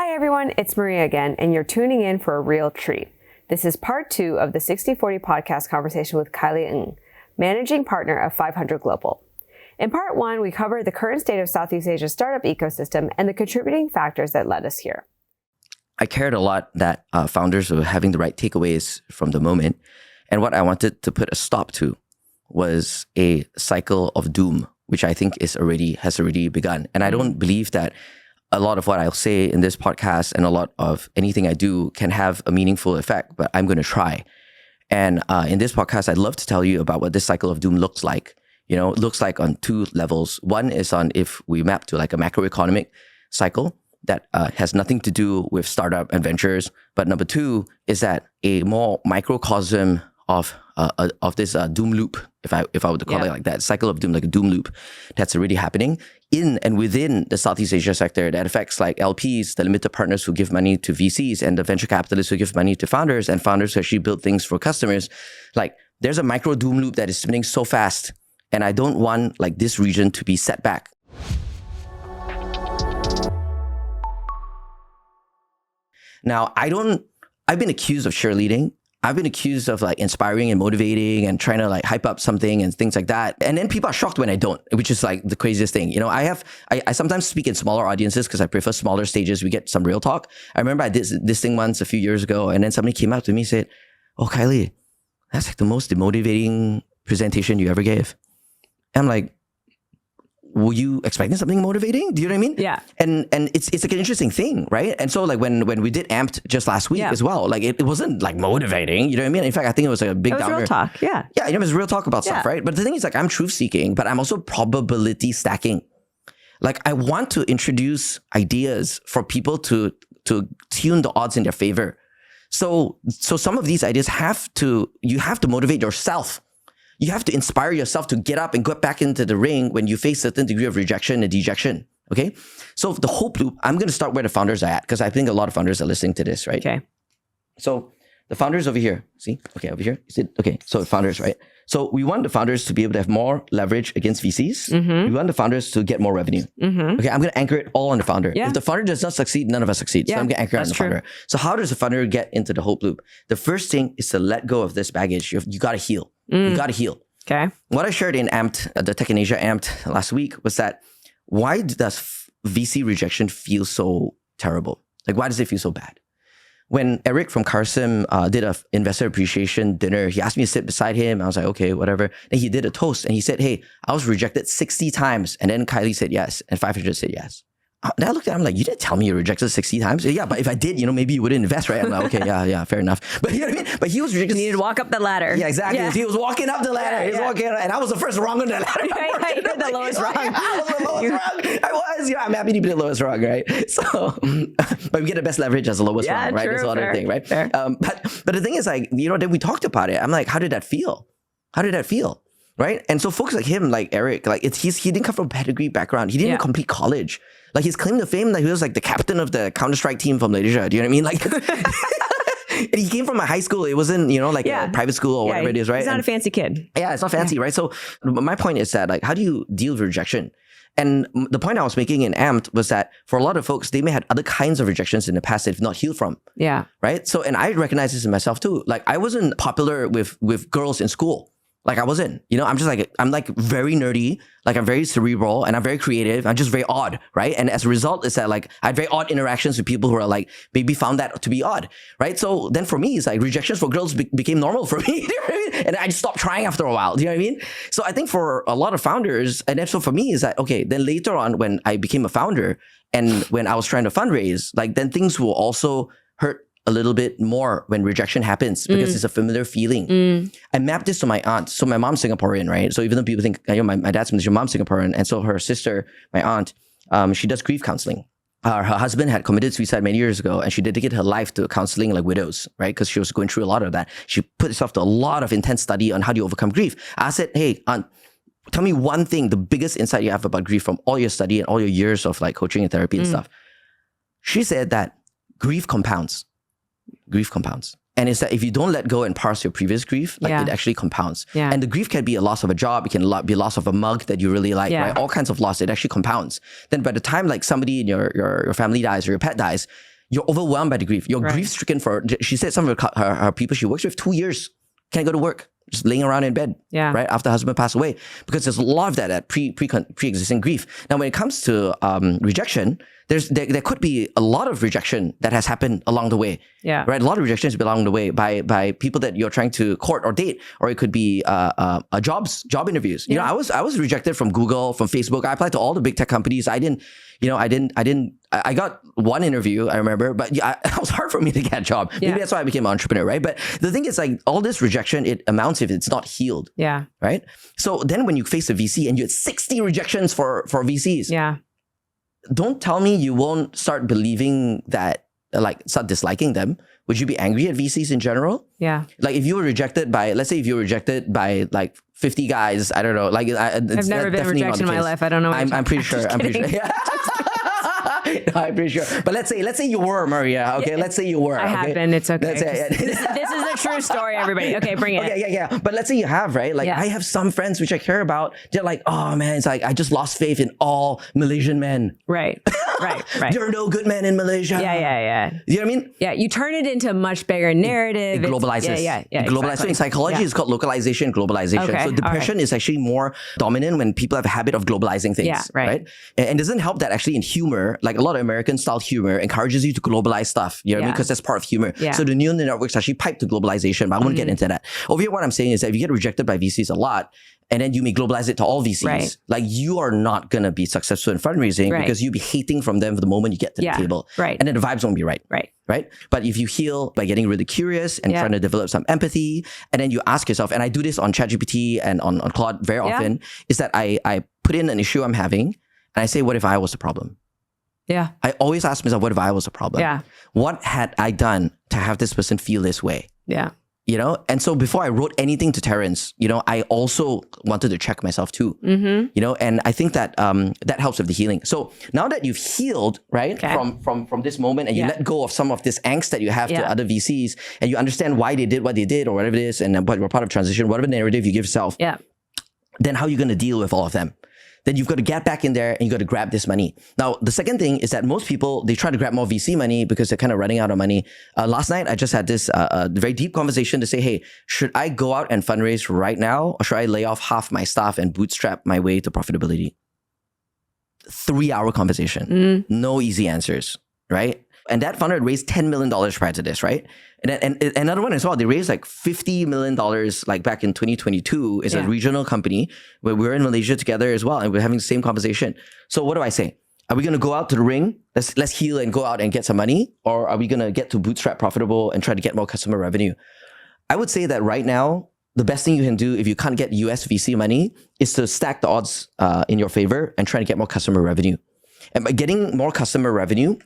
Hi everyone, it's Maria again, and you're tuning in for a real treat. This is part 2 of the 60/40 podcast conversation with Khailee Ng, managing partner of 500 Global. In part 1, we covered the current state of Southeast Asia's startup ecosystem and the contributing factors that led us here. I cared a lot that founders were having the right takeaways from the moment. And what I wanted to put a stop to was a cycle of doom, which I think has already begun. And I don't believe that a lot of what I'll say in this podcast and a lot of anything I do can have a meaningful effect, but I'm going to try. And in this podcast, I'd love to tell you about what this cycle of doom looks like. You know, it looks like on 2 levels. One is on if we map to like a macroeconomic cycle that has nothing to do with startup and ventures. But number 2 is that a more microcosm of this doom loop, if I were to call it like that, cycle of doom, like a doom loop that's already happening in and within the Southeast Asia sector that affects like LPs, the limited partners who give money to VCs, and the venture capitalists who give money to founders, and founders who actually build things for customers. Like there's a micro doom loop that is spinning so fast, and I don't want like this region to be set back. Now, I've been accused of cheerleading. I've been accused of like inspiring and motivating and trying to like hype up something and things like that. And then people are shocked when I don't, which is like the craziest thing. You know, I sometimes speak in smaller audiences because I prefer smaller stages. We get some real talk. I remember I did this thing once a few years ago, and then somebody came up to me and said, "Oh, Khailee, that's like the most demotivating presentation you ever gave." And I'm like, were you expecting something motivating? Do you know what I mean? Yeah. And it's like an interesting thing, right? And so like when we did Amped just last week as well, like it wasn't like motivating, you know what I mean? In fact, I think it was like a big downer. It was real talk, yeah. Yeah, you know, it was real talk about stuff, right? But the thing is like I'm truth seeking, but I'm also probability stacking. Like I want to introduce ideas for people to tune the odds in their favor. So some of these ideas you have to motivate yourself. You have to inspire yourself to get up and go back into the ring when you face a certain degree of rejection and dejection. Okay. So the hope loop, I'm going to start where the founders are at because I think a lot of founders are listening to this, right? Okay. So the founders over here, see? Okay, over here. Is it? Okay. So founders, right? So we want the founders to be able to have more leverage against VCs. Mm-hmm. We want the founders to get more revenue. Mm-hmm. Okay. I'm going to anchor it all on the founder. Yeah. If the founder does not succeed, none of us succeed. So I'm going to anchor it on the founder. So how does the founder get into the hope loop? The first thing is to let go of this baggage. You got to heal. You got to heal. Okay. What I shared in Amped, the Tech in Asia Amped last week was that why does VC rejection feel so terrible? Like, why does it feel so bad? When Eric from Carson did an investor appreciation dinner, he asked me to sit beside him. I was like, okay, whatever. Then he did a toast and he said, hey, I was rejected 60 times. And then Khailee said yes and 500 said yes. Then I looked at him like, you didn't tell me you rejected 60 times. Yeah, but if I did, you know, maybe you wouldn't invest, right? I'm like, okay, yeah, fair enough. But you know what I mean? But he was rejected. You needed to walk up the ladder. Yeah, exactly. Yeah. He was walking up the ladder. He was walking, and I was the first rung on the ladder. You're the lowest rung. I was the lowest rung. I was. Yeah, I'm happy to be the lowest rung, right? So, but we get the best leverage as the lowest rung, right? That's another thing, right? But the thing is, like, you know, then we talked about it. I'm like, how did that feel? How did that feel? Right? And so folks like him, like Eric, like he didn't come from a pedigree background. He didn't even complete college. Like his claim to fame, like he was like the captain of the Counter-Strike team from Malaysia. Do you know what I mean? Like and he came from a high school. It wasn't, you know, like a private school or whatever it is, right? He's not a fancy kid. Yeah, it's not fancy, right? So my point is that like, how do you deal with rejection? And the point I was making in Amped was that for a lot of folks, they may have other kinds of rejections in the past they've not healed from. Yeah. Right? So, and I recognize this in myself too. Like I wasn't popular with girls in school. Like I wasn't, you know, I'm like very nerdy, like I'm very cerebral and I'm very creative. I'm just very odd, right? And as a result, it's that like I had very odd interactions with people who are like, maybe found that to be odd, right? So then for me, it's like rejections for girls became normal for me. You know what I mean? And I just stopped trying after a while. Do you know what I mean? So I think for a lot of founders, and that's so for me is that, okay, then later on when I became a founder and when I was trying to fundraise, like then things will also hurt a little bit more when rejection happens because it's a familiar feeling. I mapped this to my aunt. So my mom's Singaporean, right? So even though people think, you know, my dad's Malaysian, mom's Singaporean. And so her sister, my aunt, she does grief counseling. Her husband had committed suicide many years ago and she dedicated her life to counseling like widows, right? Because she was going through a lot of that. She put herself to a lot of intense study on how do you overcome grief. I said, hey, aunt, tell me one thing, the biggest insight you have about grief from all your study and all your years of like coaching and therapy and stuff. She said that grief compounds. Grief compounds. And it's that if you don't let go and parse your previous grief, like it actually compounds. Yeah. And the grief can be a loss of a job. It can be a loss of a mug that you really like, right? All kinds of loss. It actually compounds. Then by the time like somebody in your family dies or your pet dies, You're overwhelmed by the grief. You're grief-stricken for, she said some of her people she works with, 2 years, can't go to work, just laying around in bed, right, after husband passed away. Because there's a lot of that pre-existing grief. Now, when it comes to rejection, there could be a lot of rejection that has happened along the way. Right? A lot of rejection has been along the way by people that you're trying to court or date, or it could be job interviews. You know, I was rejected from Google, from Facebook. I applied to all the big tech companies. I got one interview, I remember, but it was hard for me to get a job. Maybe that's why I became an entrepreneur, right? But the thing is, like, all this rejection, it amounts if it's not healed. Right? So then when you face a VC and you had 60 rejections for VCs, don't tell me you won't start believing that, like, start disliking them. Would you be angry at VCs in general? Like, if you were rejected by, let's say if you were rejected by like 50 guys, I don't know. Like, I've never been rejected in my life. I don't know. I'm pretty sure. Yeah. No, I'm pretty sure. But let's say you were, Maria. Okay, let's say you were. I have been. It's okay. This is a true story, everybody. Okay, bring it. Okay, yeah. But let's say you have, right? Like, I have some friends which I care about. They're like, oh man, it's like I just lost faith in all Malaysian men. Right. There are no good men in Malaysia. Yeah. You know what I mean? Yeah, you turn it into a much bigger narrative. It globalizes. Yeah. Globalization. Exactly. So in psychology, it's called localization, globalization. Okay, so depression is actually more dominant when people have a habit of globalizing things. Yeah, right. And it doesn't help that actually in humor, like a lot of American style humor encourages you to globalize stuff. You know what I mean? Because that's part of humor. So the neural networks actually pipe to globalization, but I won't get into that. Over here, what I'm saying is that if you get rejected by VCs a lot, and then you may globalize it to all VCs, like, you are not going to be successful in fundraising because you'll be hating from them the moment you get to the table. And then the vibes won't be right. But if you heal by getting really curious and trying to develop some empathy, and then you ask yourself, and I do this on ChatGPT and on Claude very often, is that I put in an issue I'm having and I say, what if I was the problem? I always ask myself, what if I was a problem? What had I done to have this person feel this way? You know, and so before I wrote anything to Terrence, you know, I also wanted to check myself too. You know, and I think that that helps with the healing. So now that you've healed, right, from this moment, and you let go of some of this angst that you have to other VCs, and you understand why they did what they did or whatever it is, and what we're part of transition, whatever narrative you give yourself, then how are you going to deal with all of them? Then you've got to get back in there and you got to grab this money. Now, the second thing is that most people, they try to grab more VC money because they're kind of running out of money. Last night, I just had this very deep conversation to say, hey, should I go out and fundraise right now, or should I lay off half my staff and bootstrap my way to profitability? 3-hour conversation. No easy answers, right? And that funder had raised $10 million prior to this, right? And another one as well, they raised like $50 million like back in 2022. It's a regional company where we're in Malaysia together as well, and we're having the same conversation. So what do I say? Are we going to go out to the ring? Let's heal and go out and get some money? Or are we going to get to bootstrap profitable and try to get more customer revenue? I would say that right now, the best thing you can do if you can't get US VC money is to stack the odds in your favor and try to get more customer revenue. And by getting more customer revenue,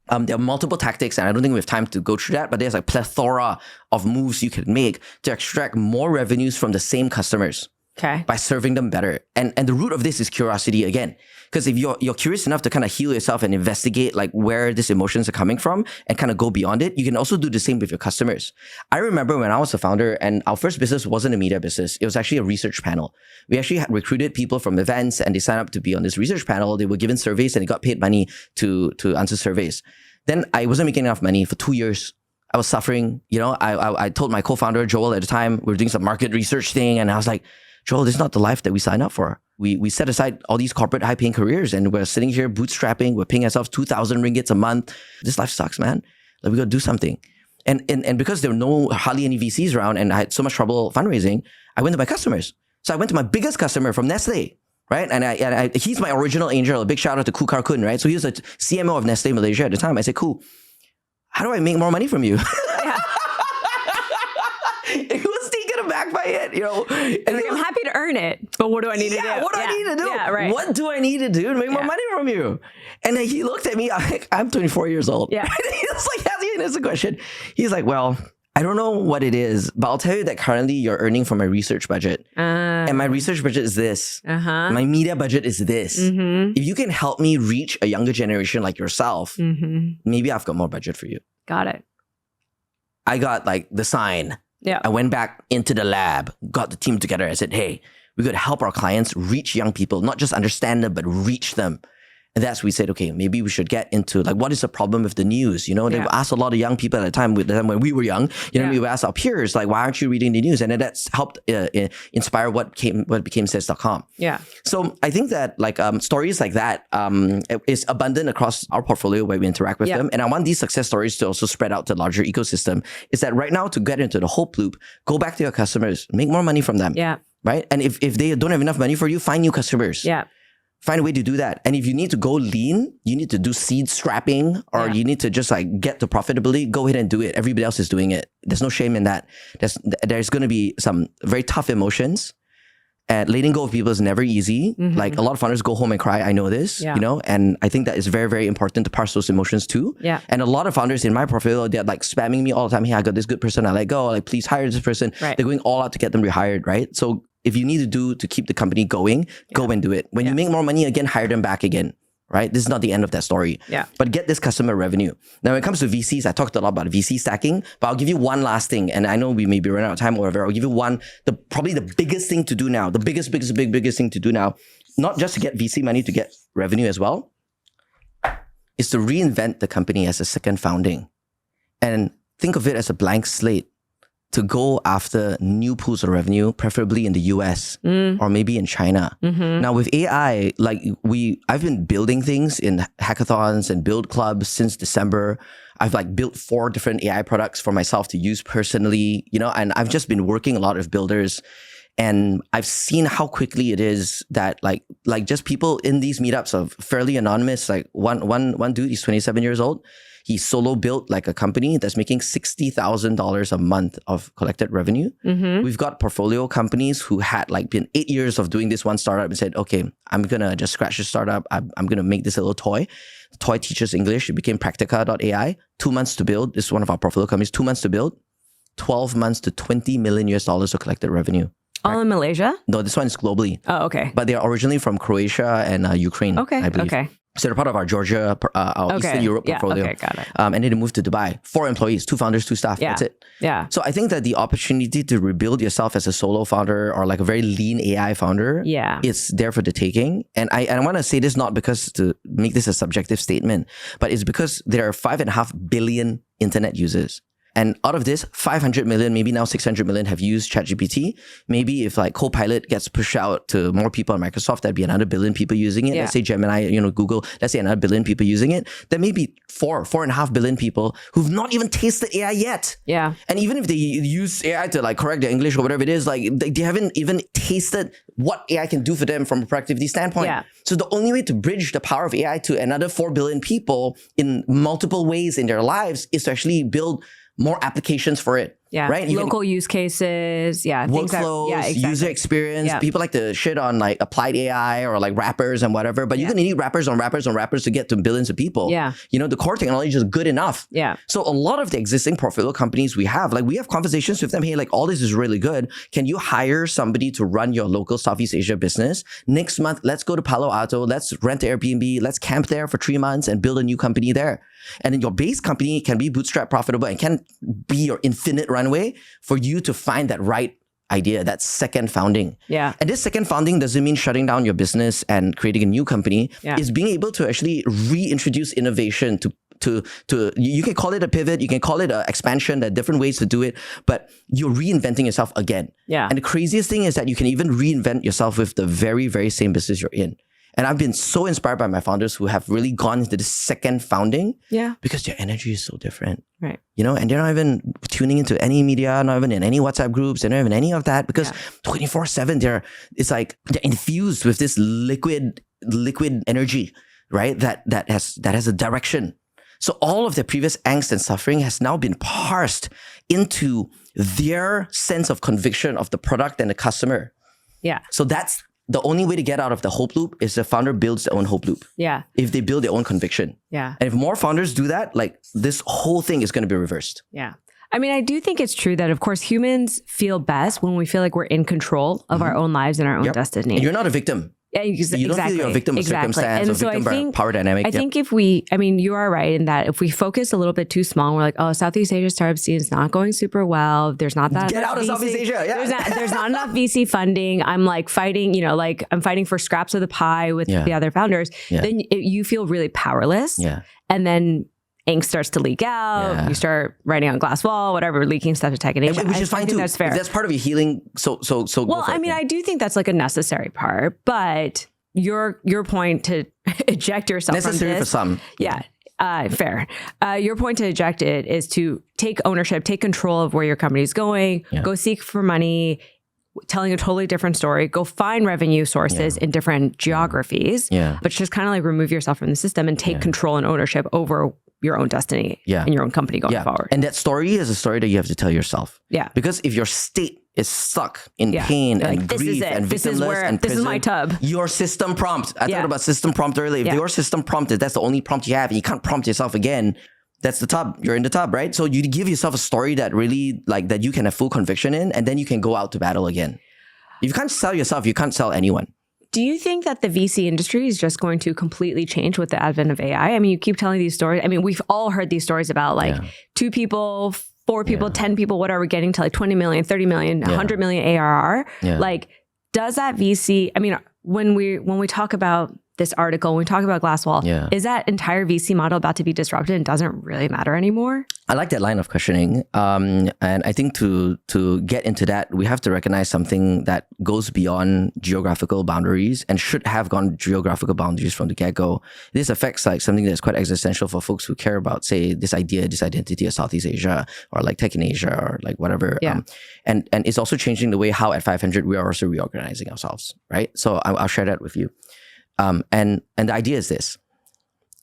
there are multiple tactics, and I don't think we have time to go through that, but there's a plethora of moves you can make to extract more revenues from the same customers by serving them better. And the root of this is curiosity again. Because if you're curious enough to kind of heal yourself and investigate like where these emotions are coming from and kind of go beyond it, you can also do the same with your customers. I remember when I was a founder, and our first business wasn't a media business. It was actually a research panel. We actually had recruited people from events, and they signed up to be on this research panel. They were given surveys and they got paid money to answer surveys. Then I wasn't making enough money for 2 years. I was suffering. You know, I told my co-founder, Joel, at the time, we were doing some market research thing, and I was like, Joel, this is not the life that we signed up for. We set aside all these corporate high-paying careers, and we're sitting here bootstrapping. We're paying ourselves 2,000 ringgits a month. This life sucks, man. Like, we got to do something. And because there were hardly any VCs around, and I had so much trouble fundraising, I went to my customers. So I went to my biggest customer from Nestle, right? And he's my original angel. A big shout out to Kukar Kun, right? So he was a CMO of Nestle Malaysia at the time. I said, cool, how do I make more money from you? He was taken aback by it, you know. And like, I'm happy to earn it, but what do I need to do? What do I need to do? Right. What do I need to do to make more money from you? And then he looked at me, I'm 24 years old. He was like, asking us a question. He's like, well, I don't know what it is, but I'll tell you that currently you're earning from my research budget. And my research budget is this. My media budget is this. If you can help me reach a younger generation like yourself, maybe I've got more budget for you. Got it. I got like the sign. I went back into the lab, got the team together. I said, hey, we got to help our clients reach young people, not just understand them, but reach them. And that's we said, okay, maybe we should get into like, what is the problem with the news? You know, they asked a lot of young people at the time when we were young, you know, we would ask our peers, like, why aren't you reading the news? And then that's helped inspire what became Says.com. Yeah. So I think that like stories like that is abundant across our portfolio where we interact with them. And I want these success stories to also spread out to the larger ecosystem. Is that right now to get into the hope loop, go back to your customers, make more money from them. Yeah. Right. And if they don't have enough money for you, find new customers. Yeah. Find a way to do that. And if you need to go lean, you need to do seed strapping, or you need to just like get to profitability, go ahead and do it. Everybody else is doing it. There's no shame in that. There's going to be some very tough emotions. And letting go of people is never easy. Like a lot of founders go home and cry. I know this, you know, and I think that is very, very important to parse those emotions too. Yeah. And a lot of founders in my portfolio, they're like spamming me all the time. Hey, I got this good person. I let go. Like, please hire this person. Right. They're going all out to get them rehired, right? So if you need to keep the company going, go and do it. When you make more money again, hire them back again. Right? This is not the end of that story. Yeah. But get this customer revenue. Now, when it comes to VCs, I talked a lot about VC stacking, but I'll give you one last thing. And I know we may be running out of time or whatever. I'll give you one, probably the biggest thing to do now, the biggest thing to do now, not just to get VC money, to get revenue as well, is to reinvent the company as a second founding. And think of it as a blank slate to go after new pools of revenue, preferably in the US or maybe in China. Now with AI, like I've been building things in hackathons and build clubs since December. I've like built 4 different AI products for myself to use personally, you know, and I've just been working a lot with builders. And I've seen how quickly it is that like just people in these meetups of fairly anonymous, like one dude, he's 27 years old. He solo built like a company that's making $60,000 a month of collected revenue. We've got portfolio companies who had like been 8 years of doing this one startup and said, okay, I'm going to just scratch the startup. I'm going to make this a little toy. The toy teaches English. It became Practica.ai. 2 months to build. This is one of our portfolio companies. 2 months to build. 12 months to $20 million of collected revenue. All in Malaysia? No, this one is globally. Oh, okay. But they are originally from Croatia and Ukraine, I believe. Okay. So they're part of our Georgia, our Eastern Europe portfolio. Okay, got it. And then they moved to Dubai. 4 employees, 2 founders, 2 staff. That's it. Yeah. So I think that the opportunity to rebuild yourself as a solo founder or like a very lean AI founder, it's there for the taking. And I want to say this not because to make this a subjective statement, but it's because there are 5.5 billion internet users. And out of this, 500 million, maybe now 600 million have used ChatGPT. Maybe if like Copilot gets pushed out to more people on Microsoft, that'd be another billion people using it. Let's say Gemini, you know, Google, let's say another billion people using it. There may be 4.5 billion people who've not even tasted AI yet. Yeah. And even if they use AI to like correct their English or whatever it is, like they haven't even tasted what AI can do for them from a productivity standpoint. Yeah. So the only way to bridge the power of AI to another 4 billion people in multiple ways in their lives is to actually build more applications for it. Yeah. Right? Local use cases. Yeah. Workflows, exactly. User experience. Yeah. People like to shit on like applied AI or like wrappers and whatever, but you're going to need wrappers on wrappers on wrappers to get to billions of people. Yeah. You know, the core technology is good enough. Yeah. So a lot of the existing portfolio companies we have conversations with them. Hey, like all this is really good. Can you hire somebody to run your local Southeast Asia business? Next month, let's go to Palo Alto. Let's rent an Airbnb. Let's camp there for 3 months and build a new company there. And then your base company can be bootstrap profitable and can be your infinite runway for you to find that right idea, that second founding. Yeah. And this second founding doesn't mean shutting down your business and creating a new company. Yeah. It's being able to actually reintroduce innovation to you can call it a pivot, you can call it an expansion. There are different ways to do it, but you're reinventing yourself again. Yeah. And the craziest thing is that you can even reinvent yourself with the very, very same business you're in. And I've been so inspired by my founders who have really gone into the second founding because their energy is so different. Right. You know, and they're not even tuning into any media, not even in any WhatsApp groups, they're not even any of that because 24/7 it's like they're infused with this liquid energy, right? That has a direction. So all of their previous angst and suffering has now been parsed into their sense of conviction of the product and the customer. Yeah. So that's the only way to get out of the hope loop is the founder builds their own hope loop. Yeah. If they build their own conviction. Yeah. And if more founders do that, like this whole thing is going to be reversed. Yeah. I mean, I do think it's true that, of course, humans feel best when we feel like we're in control of our own lives and our own destiny. And you're not a victim. Yeah, You don't feel you're a victim of circumstance or victim of power dynamic. I think you are right in that if we focus a little bit too small, we're like, oh, Southeast Asia startup scene is not going super well. There's not that Get out of Southeast Asia. Yeah. There's not enough VC funding. I'm like fighting, I'm fighting for scraps of the pie with the other founders. Yeah. Then you feel really powerless. Yeah. And then ink starts to leak out. Yeah. You start writing on glass wall, whatever, leaking stuff to tech in Asia. Which is fine too. That's fair. If that's part of your healing. So. Well, I do think that's like a necessary part, but your point to eject yourself necessary from this, for some. Yeah. Fair. Your point to eject it is to take ownership, take control of where your company is going, go seek for money, telling a totally different story, go find revenue sources in different geographies, but just kind of like remove yourself from the system and take control and ownership over your own destiny and your own company going forward. And that story is a story that you have to tell yourself. Yeah. Because if your state is stuck in pain and grief and victimless and this prison, is my tub. Your system prompt. I talked about system prompt earlier. If your system prompt is that's the only prompt you have and you can't prompt yourself again, that's the tub. You're in the tub, right? So you give yourself a story that really that you can have full conviction in, and then you can go out to battle again. If you can't sell yourself, you can't sell anyone. Do you think that the VC industry is just going to completely change with the advent of AI? I mean, you keep telling these stories. I mean, we've all heard these stories about like 2 people, 4 people, 10 people, whatever, getting to like 20 million, 30 million, 100 million ARR. Like, does that VC, I mean, when we talk about this article, when we talk about Glasswall, is that entire VC model about to be disrupted and doesn't really matter anymore? I like that line of questioning. And I think to get into that, we have to recognize something that goes beyond geographical boundaries and should have gone geographical boundaries from the get-go. This affects like something that's quite existential for folks who care about, say, this idea, this identity of Southeast Asia or like tech in Asia or like whatever. And it's also changing the way how at 500 we are also reorganizing ourselves, right? So I'll share that with you. And the idea is this: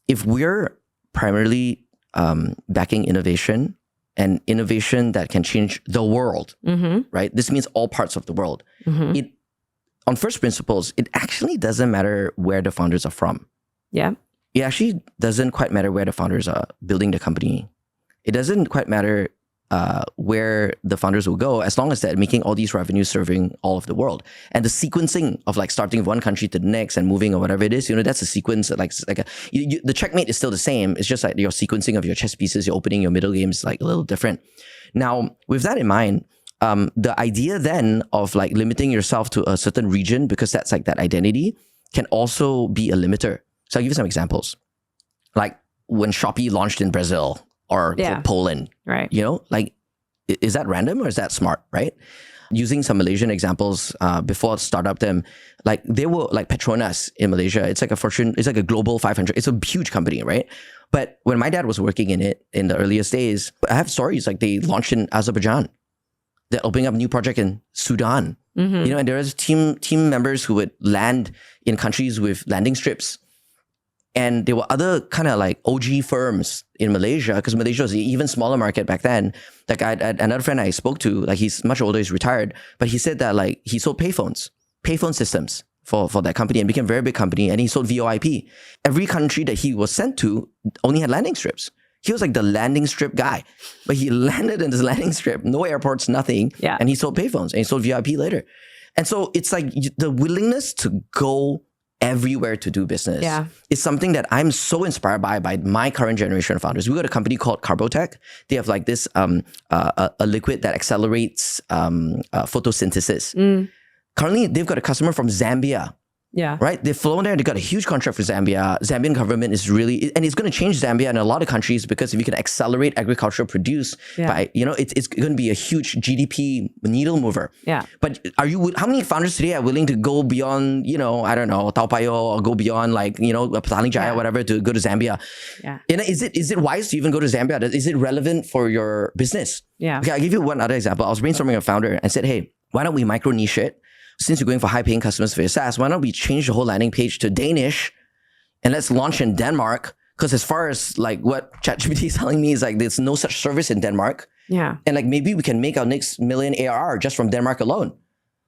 if we're primarily backing innovation and innovation that can change the world, right? This means all parts of the world. It, on first principles, it actually doesn't matter where the founders are from. Yeah. It actually doesn't quite matter where the founders are building the company. It doesn't quite matter where the founders will go, as long as they're making all these revenues serving all of the world. And the sequencing of like starting with one country to the next and moving or whatever it is, that's a sequence the checkmate is still the same. It's just like your sequencing of your chess pieces, your opening, your middle game is like a little different. Now, with that in mind, the idea then of like limiting yourself to a certain region, because that's like that identity, can also be a limiter. So I'll give you some examples. Like when Shopee launched in Brazil, or Poland, right? Is that random or is that smart, right? Using some Malaysian examples before startup them, like they were like Petronas in Malaysia. It's like a global 500. It's a huge company, right? But when my dad was working in it in the earliest days, I have stories like they launched in Azerbaijan. They're opening up a new project in Sudan. And there's team members who would land in countries with landing strips. And there were other kind of like OG firms in Malaysia, because Malaysia was an even smaller market back then. Like another friend I spoke to, like he's much older, he's retired, but he said that like he sold payphone systems for that company and became a very big company, and he sold VoIP. Every country that he was sent to only had landing strips. He was like the landing strip guy, but he landed in this landing strip, no airports, nothing. And he sold payphones and he sold VoIP later. And so it's like the willingness to go everywhere to do business is something that I'm so inspired by my current generation of founders. We got a company called Carbotech. They have like this a liquid that accelerates photosynthesis. Currently, they've got a customer from Zambia. Right? They've flown there. They got a huge contract for Zambia. Zambian government is really, and it's going to change Zambia and a lot of countries, because if you can accelerate agricultural produce by, it's going to be a huge GDP needle mover. But how many founders today are willing to go beyond, I don't know, Tao Payoh, or go beyond like, Petaling Jaya, whatever, to go to Zambia? Is it wise to even go to Zambia? Is it relevant for your business? Okay, I'll give you one other example. I was brainstorming a founder and said, hey, why don't we micro niche it? Since you're going for high-paying customers for your SaaS, why don't we change the whole landing page to Danish and let's launch in Denmark? Because as far as like what ChatGPT is telling me is like there's no such service in Denmark. And like maybe we can make our next million ARR just from Denmark alone.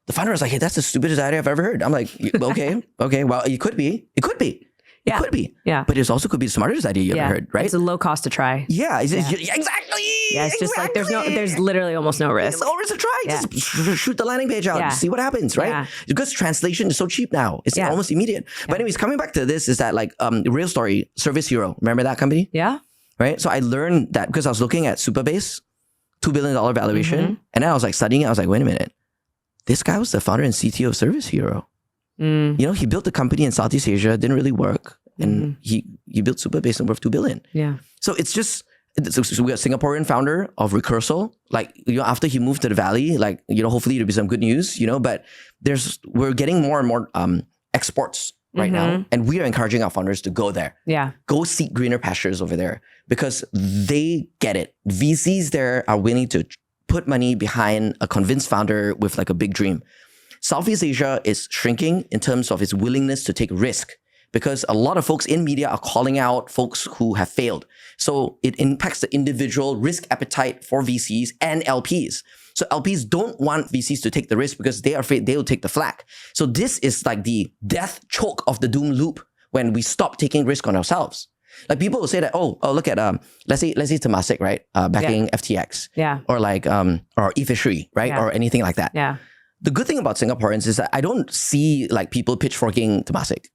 The founder was like, hey, that's the stupidest idea I've ever heard. I'm like, okay, well, it could be. It could be. Yeah. But it also could be the smartest idea you ever heard, right? It's a low cost to try. Yeah, exactly. Yeah, it's just like there's literally almost no risk. No risk to try. Just shoot the landing page out, see what happens, right? Yeah. Because translation is so cheap now. It's almost immediate. But anyways, coming back to this is that like real story, Service Hero. Remember that company? Yeah. Right? So I learned that because I was looking at Superbase, $2 billion valuation. And then I was like studying it. I was like, wait a minute. This guy was the founder and CTO of Service Hero. You know, he built the company in Southeast Asia, didn't really work. And he built Superbase and worth $2 billion. Yeah. So it's just, so we got Singaporean founder of Recursal. Like, you know, after he moved to the Valley, like, you know, hopefully it'll be some good news, you know, but we're getting more and more exports right now. And we are encouraging our founders to go there. Yeah. Go seek greener pastures over there because they get it. VCs there are willing to put money behind a convinced founder with like a big dream. Southeast Asia is shrinking in terms of its willingness to take risk because a lot of folks in media are calling out folks who have failed. So it impacts the individual risk appetite for VCs and LPs. So LPs don't want VCs to take the risk because they are afraid they'll take the flak. So this is like the death choke of the doom loop when we stop taking risk on ourselves. Like people will say that, oh, look at let's say Temasek, right? Backing FTX. Yeah. Or like or eFishery, right? Yeah. Or anything like that. Yeah. The good thing about Singaporeans is that I don't see like people pitchforking Temasek.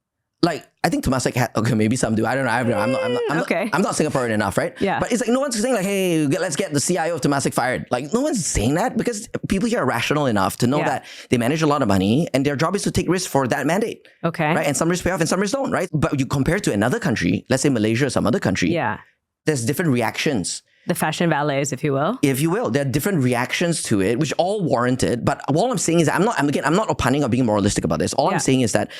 Like I think Temasek had, okay, maybe some do. I don't know. I'm not Singaporean enough, right? Yeah. But it's like no one's saying like, hey, let's get the CIO of Temasek fired. Like no one's saying that because people here are rational enough to know that they manage a lot of money and their job is to take risks for that mandate. Okay. Right? And some risks pay off and some risks don't, right? But you compare to another country, let's say Malaysia or some other country. Yeah. There's different reactions. The fashion valets, if you will. If you will, there are different reactions to it, which all warranted. But all I'm saying is, I'm not opining or being moralistic about this. All I'm saying is that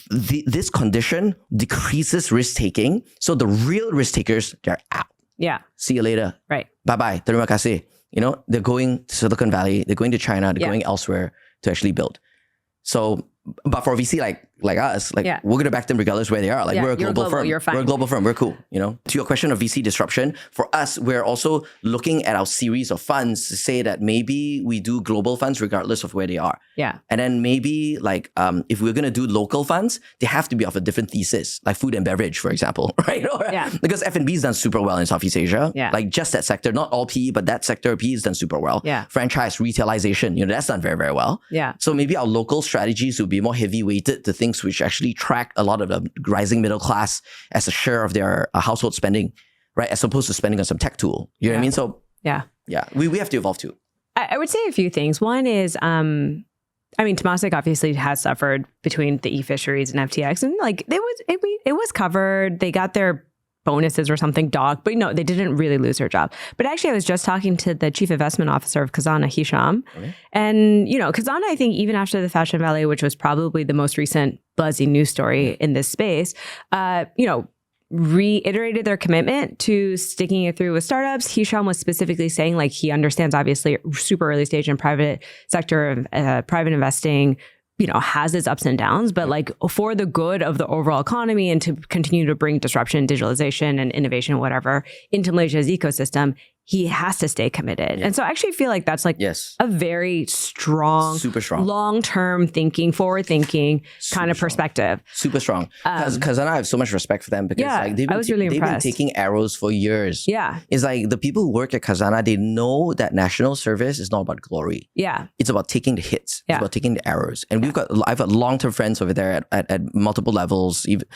this condition decreases risk taking. So the real risk takers, they're out. Yeah. See you later. Right. Bye bye. Terima kasih. You know, they're going to Silicon Valley. They're going to China. They're going elsewhere to actually build. So, but for VC like us, like we're going to back them regardless where they are. Like we're a global firm. You're fine. We're a global firm. We're cool. You know, to your question of VC disruption, for us, we're also looking at our series of funds to say that maybe we do global funds regardless of where they are. Yeah. And then maybe like, if we're going to do local funds, they have to be of a different thesis, like food and beverage, for example, right? Because F&B has done super well in Southeast Asia. Yeah. Like just that sector, not all PE, but that sector PE has done super well. Yeah. Franchise, retailization, you know, that's done very, very well. Yeah. So maybe our local strategies will be more heavy weighted to things which actually track a lot of the rising middle class as a share of their household spending, right? As opposed to spending on some tech tool. You know what I mean? So yeah, we have to evolve too. I would say a few things. One is, I mean, Temasek obviously has suffered between the e-fisheries and FTX, and like it was covered. They got their bonuses or something docked, but no, they didn't really lose their job. But actually, I was just talking to the chief investment officer of Khazanah, Hisham, and you know, Khazanah, I think even after the Fashion Valley, which was probably the most recent buzzy news story in this space, you know, reiterated their commitment to sticking it through with startups. Hisham was specifically saying like he understands obviously super early stage and private sector of private investing, you know, has its ups and downs, but like for the good of the overall economy and to continue to bring disruption, digitalization and innovation, whatever, into Malaysia's ecosystem, he has to stay committed. And so I actually feel like that's like a very strong, super strong, long-term thinking, forward-thinking kind of perspective. Super strong. Because I have so much respect for them because like they've been taking arrows for years. Yeah. It's like the people who work at Khazanah, they know that national service is not about glory. Yeah. It's about taking the hits. It's about taking the arrows. And I've got long-term friends over there at multiple levels, even.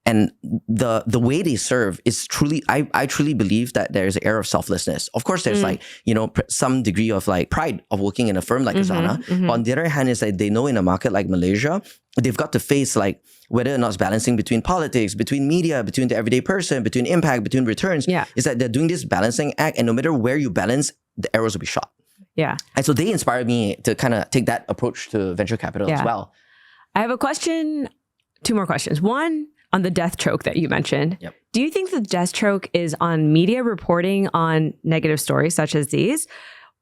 And the way they serve is truly, I truly believe that there's an air of selflessness. Of course, there's like, you know, some degree of like pride of working in a firm like Khazanah. But on the other hand, is that they know in a market like Malaysia, they've got to face like whether or not it's balancing between politics, between media, between the everyday person, between impact, between returns. Is that they're doing this balancing act, and no matter where you balance, the arrows will be shot. Yeah. And so they inspired me to kind of take that approach to venture capital as well. I have a question, two more questions. One, on the death choke that you mentioned. Yep. Do you think the death choke is on media reporting on negative stories such as these?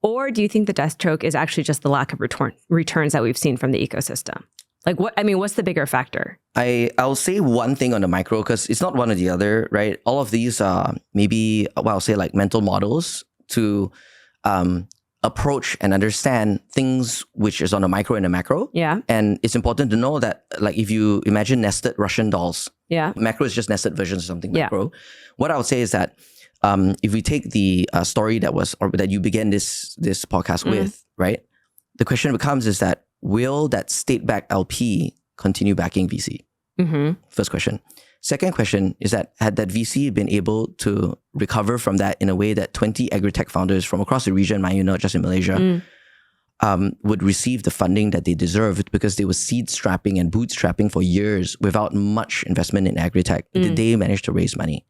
Or do you think the death choke is actually just the lack of returns that we've seen from the ecosystem? Like what's the bigger factor? I'll say one thing on the micro, because it's not one or the other, right? All of these are maybe, I'll say like mental models to approach and understand things which is on the micro and the macro. Yeah. And it's important to know that, like, if you imagine nested Russian dolls, Yeah. macro is just nested versions of something Yeah. macro. What I would say is that if we take the story that you began this podcast with, right? The question becomes is that will that state-backed LP continue backing VC? First question. Second question is that had that VC been able to recover from that in a way that 20 agri-tech founders from across the region, mind you, not just in Malaysia, would receive the funding that they deserved because they were seed strapping and bootstrapping for years without much investment in agri-tech. Did they manage to raise money?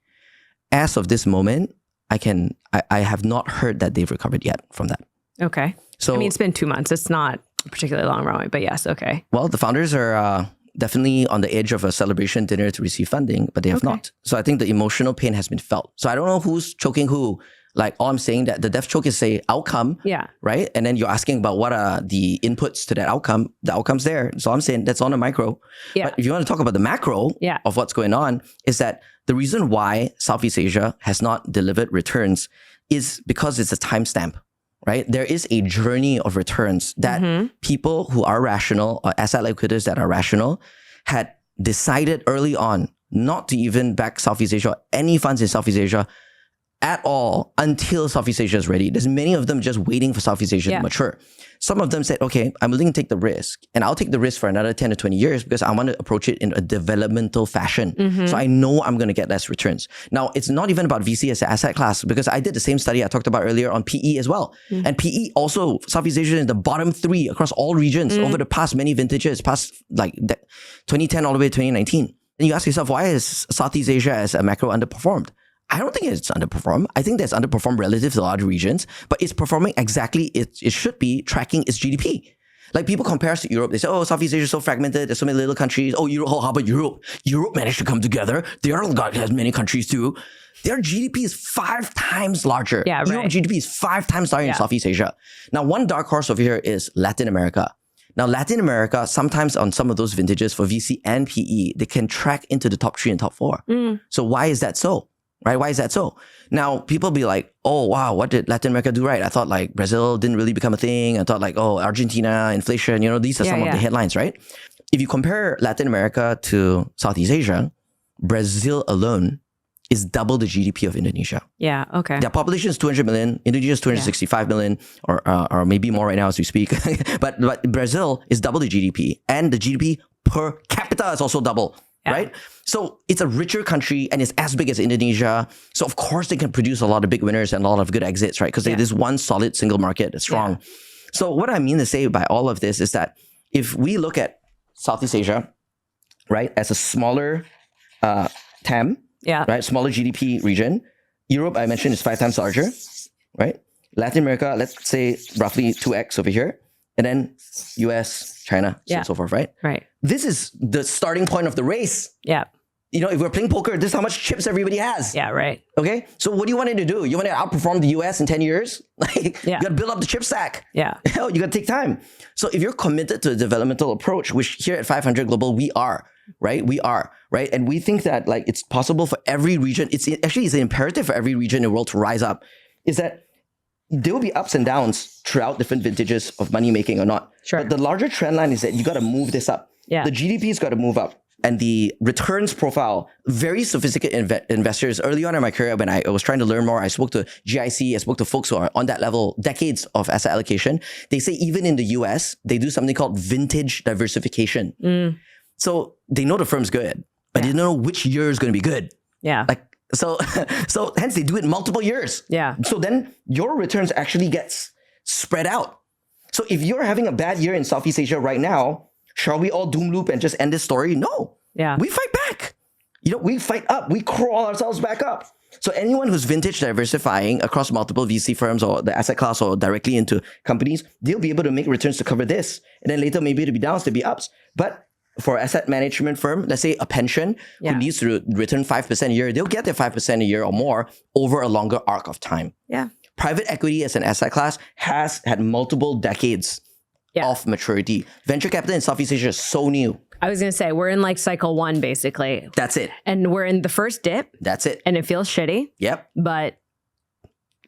As of this moment, I have not heard that they've recovered yet from that. Okay. So I mean, it's been 2 months. It's not a particularly long runway, but yes, okay. Well, the founders are definitely on the edge of a celebration dinner to receive funding, but they have not. So I think the emotional pain has been felt. So I don't know who's choking who. Like, all I'm saying that the death choke is say outcome, right? And then you're asking about what are the inputs to that outcome. The outcome's there. So I'm saying that's on the micro. Yeah. But if you want to talk about the macro of what's going on, is that the reason why Southeast Asia has not delivered returns is because it's a timestamp, right? There is a journey of returns that people who are rational or asset liquiders that are rational had decided early on not to even back Southeast Asia or any funds in Southeast Asia at all until Southeast Asia is ready. There's many of them just waiting for Southeast Asia to mature. Some of them said, okay, I'm willing to take the risk, and I'll take the risk for another 10 to 20 years because I want to approach it in a developmental fashion. So I know I'm going to get less returns. Now, it's not even about VC as an asset class because I did the same study I talked about earlier on PE as well. And PE also, Southeast Asia is in the bottom 3 across all regions over the past many vintages, past like 2010 all the way to 2019. And you ask yourself, why is Southeast Asia as a macro underperformed? I don't think it's underperformed. I think that's underperformed relative to other regions, but it's performing exactly it should be, tracking its GDP. Like, people compare us to Europe. They say, oh, Southeast Asia is so fragmented. There's so many little countries. Oh, Europe, how about Europe? Europe managed to come together. They has many countries too. Their GDP is 5 times larger. Yeah, right. Europe GDP is 5 times larger in Southeast Asia. Now, one dark horse over here is Latin America. Now, Latin America, sometimes on some of those vintages for VC and PE, they can track into the top 3 and top 4. So why is that so? Right? Why is that so? Now, people be like, oh, wow, what did Latin America do right? I thought like Brazil didn't really become a thing. I thought like, oh, Argentina, inflation, these are some of the headlines, right? If you compare Latin America to Southeast Asia, Brazil alone is double the GDP of Indonesia. Yeah, okay. Their population is 200 million. Indonesia is 265 million, or maybe more right now as we speak. but Brazil is double the GDP, and the GDP per capita is also double. Right? So it's a richer country and it's as big as Indonesia. So of course they can produce a lot of big winners and a lot of good exits, right? Because it is one solid single market that's strong. So what I mean to say by all of this is that if we look at Southeast Asia, right, as a smaller TAM, right, smaller GDP region, Europe, I mentioned, is 5 times larger, right? Latin America, let's say roughly 2x over here. And then US, China, so on and so forth, right? Right. This is the starting point of the race. Yeah. If we're playing poker, this is how much chips everybody has. Yeah, right. Okay? So what do you want it to do? You want to outperform the US in 10 years? You got to build up the chip stack. Yeah. Hell, you got to take time. So if you're committed to a developmental approach, which here at 500 Global, we are, right? We are, right? And we think that like it's possible for every region. It's an imperative for every region in the world to rise up. Is that there will be ups and downs throughout different vintages of money making or not. Sure. But the larger trend line is that you got to move this up. Yeah. The GDP's got to move up. And the returns profile, very sophisticated investors. Early on in my career, when I was trying to learn more, I spoke to GIC, I spoke to folks who are on that level, decades of asset allocation. They say even in the US, they do something called vintage diversification. So they know the firm's good, but they don't know which year is going to be good. Yeah. So hence they do it multiple years. Yeah. So then your returns actually gets spread out. So if you're having a bad year in Southeast Asia right now, shall we all doom loop and just end this story? No. Yeah. We fight back. We fight up. We crawl ourselves back up. So anyone who's vintage diversifying across multiple VC firms or the asset class or directly into companies, they'll be able to make returns to cover this. And then later maybe it'll be downs, there'll be ups. But for an asset management firm, let's say a pension who needs to return 5% a year, they'll get their 5% a year or more over a longer arc of time. Yeah. Private equity as an asset class has had multiple decades of maturity. Venture capital in Southeast Asia is so new. I was going to say, we're in like cycle 1, basically. That's it. And we're in the first dip. That's it. And it feels shitty. Yep. But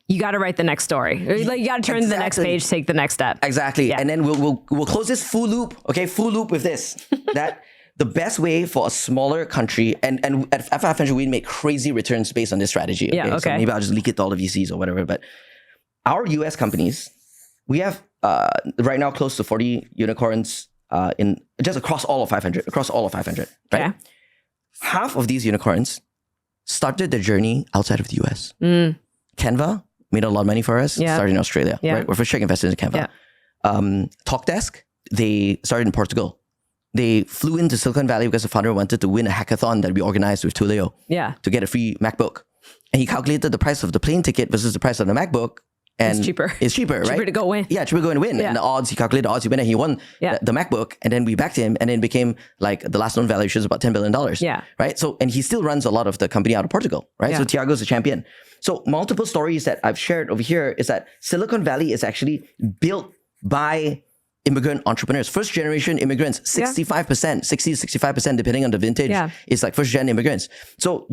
You got to write the next story. Like you got to turn to the next page, take the next step. Exactly. Yeah. And then we'll close this full loop. Okay, full loop with this. That the best way for a smaller country, and at F500 we make crazy returns based on this strategy. Okay? Yeah, okay. So maybe I'll just leak it to all the VCs or whatever. But our US companies, we have right now close to 40 unicorns in just across all of 500, right? Okay. Half of these unicorns started their journey outside of the US. Canva made a lot of money for us, started in Australia, right? We're first check investors in Canva. Talkdesk, they started in Portugal. They flew into Silicon Valley because the founder wanted to win a hackathon that we organized with Tulio to get a free MacBook. And he calculated the price of the plane ticket versus the price of the MacBook. And it's cheaper, right? Cheaper to go win. Yeah, cheaper to go and win. And the odds, he calculated the odds, he went and he won the MacBook. And then we backed him and then became like the last known valuation is about $10 billion. Right? So, and he still runs a lot of the company out of Portugal, right? So Tiago's a champion. So multiple stories that I've shared over here is that Silicon Valley is actually built by immigrant entrepreneurs. First generation immigrants, 65%, 60 to 65%, depending on the vintage, is like first gen immigrants. So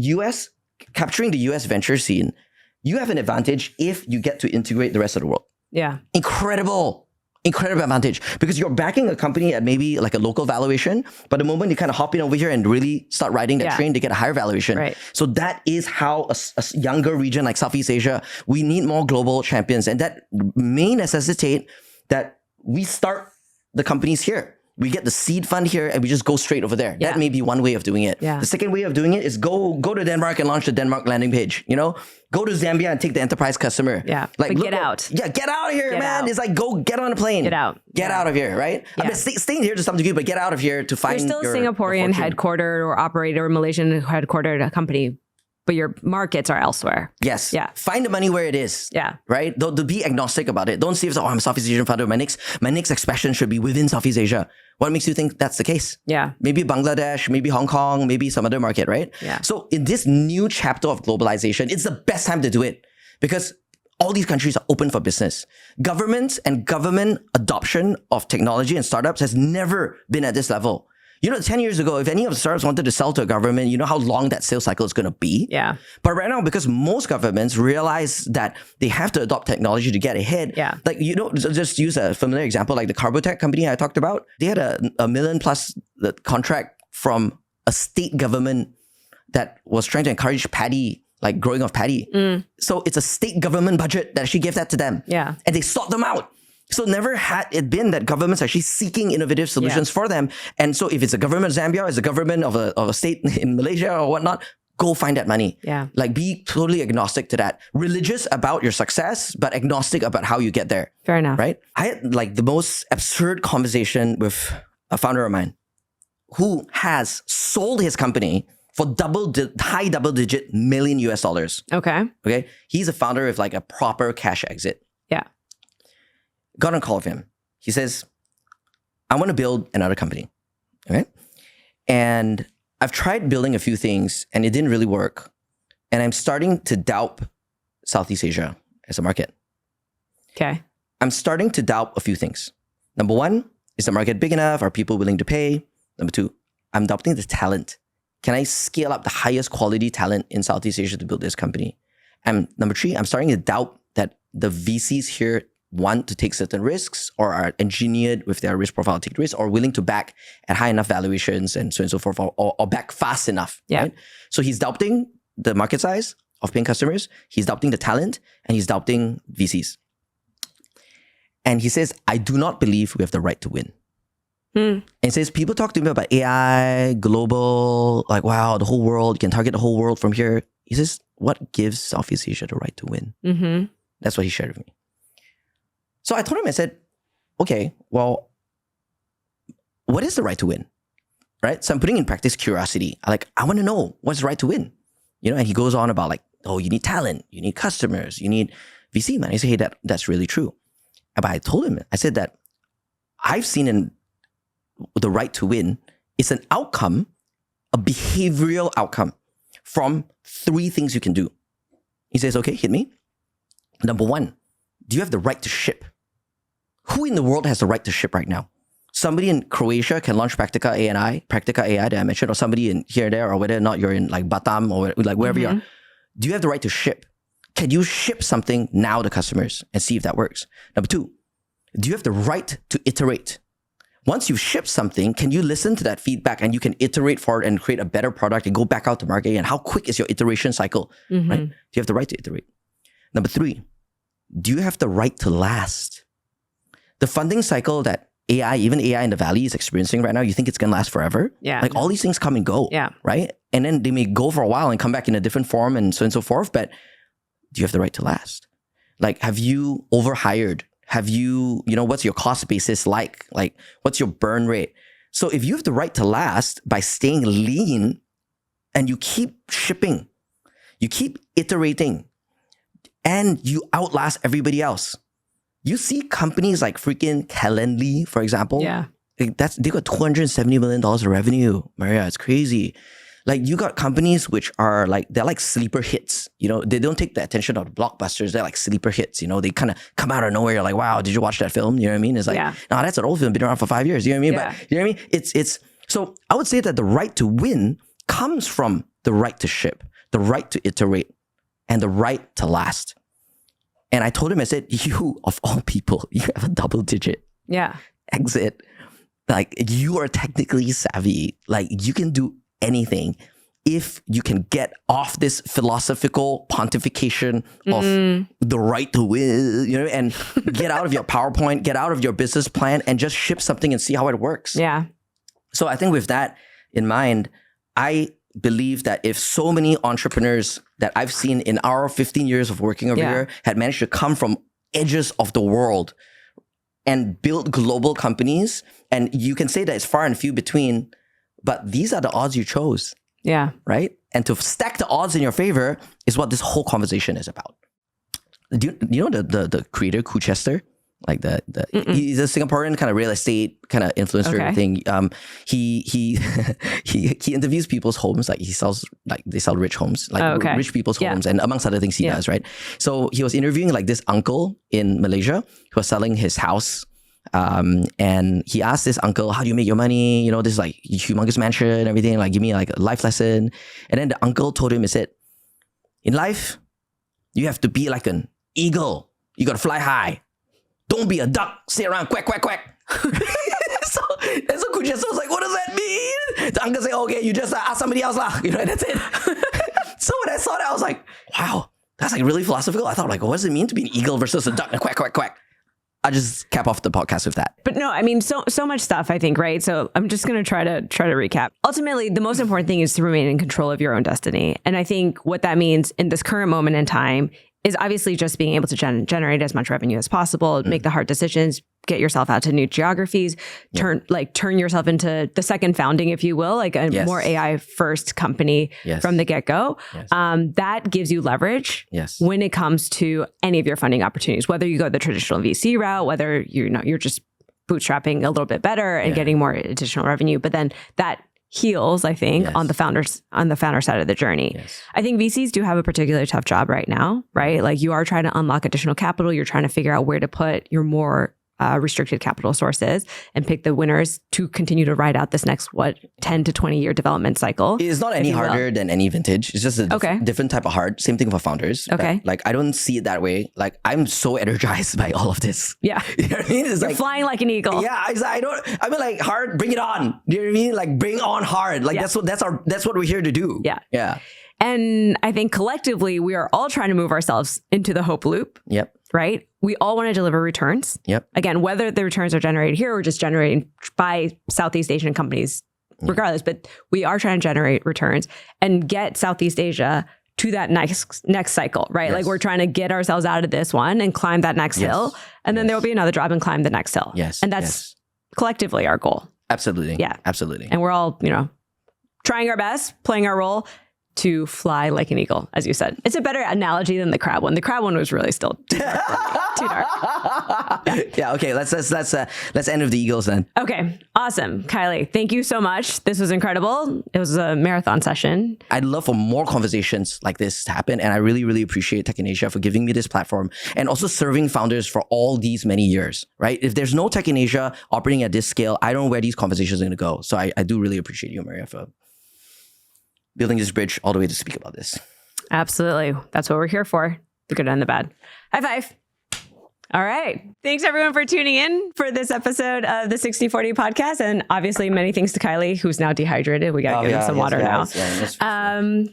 capturing the US venture scene, you have an advantage if you get to integrate the rest of the world. Yeah. Incredible advantage because you're backing a company at maybe like a local valuation, but the moment you kind of hop in over here and really start riding that train, they get a higher valuation. Right. So that is how a younger region like Southeast Asia, we need more global champions. And that may necessitate that we start the companies here. We get the seed fund here and we just go straight over there. That may be one way of doing it. The second way of doing it is go to Denmark and launch the Denmark landing page. You know, go to Zambia and take the enterprise customer. Like but get out. Get out of here, man. It's like go get on a plane. Get out of here, right? I mean, staying here to some degree, but get out of here to find. You're still a Singaporean headquartered or operator, or Malaysian headquartered company, but your markets are elsewhere. Yes. Yeah. Find the money where it is. Yeah. Right? Don't be agnostic about it. Don't see if I'm a Southeast Asian founder. My next expansion should be within Southeast Asia. What makes you think that's the case? Yeah. Maybe Bangladesh, maybe Hong Kong, maybe some other market, right? Yeah. So in this new chapter of globalization, it's the best time to do it because all these countries are open for business. Governments and government adoption of technology and startups has never been at this level. You know, 10 years ago, if any of the startups wanted to sell to a government, you know how long that sales cycle is going to be? Yeah. But right now, because most governments realize that they have to adopt technology to get ahead. Yeah. Like, you know, just use a familiar example, like the Carbotech company I talked about. They had a $1 million plus contract from a state government that was trying to encourage paddy, like growing of paddy. So it's a state government budget that actually gave that to them. Yeah. And they sought them out. So never had it been that governments are actually seeking innovative solutions for them. And so if it's a government of Zambia, it's a government of a state in Malaysia or whatnot, go find that money. Yeah. Like be totally agnostic to that. Religious about your success, but agnostic about how you get there. Fair enough. Right? I had like the most absurd conversation with a founder of mine who has sold his company for high double-digit million US dollars. Okay. Okay. He's a founder of like a proper cash exit. Yeah. Got on a call with him. He says, I want to build another company. Okay. And I've tried building a few things and it didn't really work. And I'm starting to doubt Southeast Asia as a market. Okay. I'm starting to doubt a few things. Number one, is the market big enough? Are people willing to pay? Number two, I'm doubting the talent. Can I scale up the highest quality talent in Southeast Asia to build this company? And number three, I'm starting to doubt that the VCs here want to take certain risks or are engineered with their risk profile to take risks or willing to back at high enough valuations and so on and so forth or back fast enough. Yeah. Right? So he's doubting the market size of paying customers. He's doubting the talent and he's doubting VCs. And he says, I do not believe we have the right to win. And he says, people talk to me about AI, global, like, wow, the whole world, you can target the whole world from here. He says, what gives Southeast Asia the right to win? That's what he shared with me. So I told him, I said, okay, well, what is the right to win? Right? So I'm putting in practice curiosity. I want to know what's the right to win. You know, and he goes on about like, oh, you need talent, you need customers, you need VC money. I say, hey, that's really true. But I told him, I said that I've seen in the right to win is an outcome, a behavioral outcome from three things you can do. He says, okay, hit me. Number one, do you have the right to ship? Who in the world has the right to ship right now? Somebody in Croatia can launch Practica AI that I mentioned, or somebody in here or there, or whether or not you're in like Batam or like wherever you are. Do you have the right to ship? Can you ship something now to customers and see if that works? Number 2, do you have the right to iterate? Once you've shipped something, can you listen to that feedback and you can iterate for it and create a better product and go back out to market? And how quick is your iteration cycle, right? Do you have the right to iterate? Number 3, do you have the right to last? The funding cycle that even AI in the Valley is experiencing right now, you think it's going to last forever? Yeah. Like all these things come and go, right? And then they may go for a while and come back in a different form and so forth. But do you have the right to last? Like, have you overhired? Have you, what's your cost basis like? Like, what's your burn rate? So if you have the right to last by staying lean and you keep shipping, you keep iterating, and you outlast everybody else. You see companies like freaking Calendly, for example. Yeah. They got $270 million of revenue. Maria, it's crazy. Like, you got companies which are like, they're like sleeper hits. They don't take the attention of the blockbusters. They're like sleeper hits. They kind of come out of nowhere. You're like, wow, did you watch that film? You know what I mean? It's like, no, that's an old film, been around for 5 years. You know what I mean? Yeah. But you know what I mean? It's so I would say that the right to win comes from the right to ship, the right to iterate, and the right to last. And I told him, I said, you of all people, you have a double-digit exit. Like, you are technically savvy. Like, you can do anything if you can get off this philosophical pontification of the right to win, and get out of your PowerPoint, get out of your business plan, and just ship something and see how it works. Yeah. So I think with that in mind, I believe that if so many entrepreneurs that I've seen in our 15 years of working over here had managed to come from edges of the world and build global companies, and you can say that it's far and few between, but these are the odds you chose. Yeah. Right? And to stack the odds in your favor is what this whole conversation is about. Do you know the creator, Kuchester? Like he's a Singaporean kind of real estate kind of influencer thing. He interviews people's homes. Like, they sell rich homes, like rich people's homes, and amongst other things he does, right? So he was interviewing like this uncle in Malaysia who was selling his house. And he asked this uncle, how do you make your money? This is like humongous mansion and everything. Like, give me like a life lesson. And then the uncle told him, he said, in life, you have to be like an eagle. You got to fly high. Don't be a duck, sit around, quack, quack, quack. so Kuchester was like, what does that mean? The uncle said, okay, you just ask somebody else lah. That's it. So when I saw that, I was like, wow, that's like really philosophical. I thought, like, what does it mean to be an eagle versus a duck? Quack, quack, quack. I just cap off the podcast with that. But no, I mean, so much stuff, I think, right? So I'm just going to try to recap. Ultimately, the most important thing is to remain in control of your own destiny. And I think what that means in this current moment in time is obviously just being able to generate as much revenue as possible, make the hard decisions, get yourself out to new geographies, turn yourself into the second founding, if you will, like a more AI first company from the get-go. Yes. That gives you leverage when it comes to any of your funding opportunities, whether you go the traditional VC route, whether you're just bootstrapping a little bit better and getting more additional revenue, but then that heals, I think, on the founder side of the journey. Yes. I think VCs do have a particularly tough job right now, right? Like, you are trying to unlock additional capital. You're trying to figure out where to put your more restricted capital sources and pick the winners to continue to ride out this next 10 to 20 year development cycle. It's not any harder than any vintage. It's just a different type of hard. Same thing for founders. Okay. Like, I don't see it that way. Like, I'm so energized by all of this. Yeah. You know what I mean? It's You're like flying like an eagle. Yeah. I mean, like, hard, bring it on. You know what I mean? Like, bring on hard. Like, that's what we're here to do. Yeah. Yeah. And I think collectively, we are all trying to move ourselves into the hope loop. Yep. Right? We all want to deliver returns. Yep. Again, whether the returns are generated here or just generated by Southeast Asian companies, regardless, but we are trying to generate returns and get Southeast Asia to that next cycle, right? Like, we're trying to get ourselves out of this one and climb that next hill. And then there will be another drop and climb the next hill. Yes. And that's collectively our goal. Absolutely. Yeah. Absolutely. And we're all, trying our best, playing our role to fly like an eagle, as you said. It's a better analogy than the crab one. The crab one was really still too dark for me. Too dark. Yeah. Okay. Let's end with the eagles then. Okay. Awesome. Khailee, thank you so much. This was incredible. It was a marathon session. I'd love for more conversations like this to happen. And I really, really appreciate Tech in Asia for giving me this platform and also serving founders for all these many years, right? If there's no Tech in Asia operating at this scale, I don't know where these conversations are going to go. So I do really appreciate you, Maria, for building this bridge all the way to speak about this. Absolutely. That's what we're here for. the good and the bad. High five. All right. Thanks everyone for tuning in for this episode of the 60/40 podcast. And obviously many thanks to Khailee, who's now dehydrated. We got to give him some water now.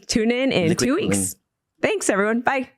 Tune in 2 weeks. Thanks everyone. Bye.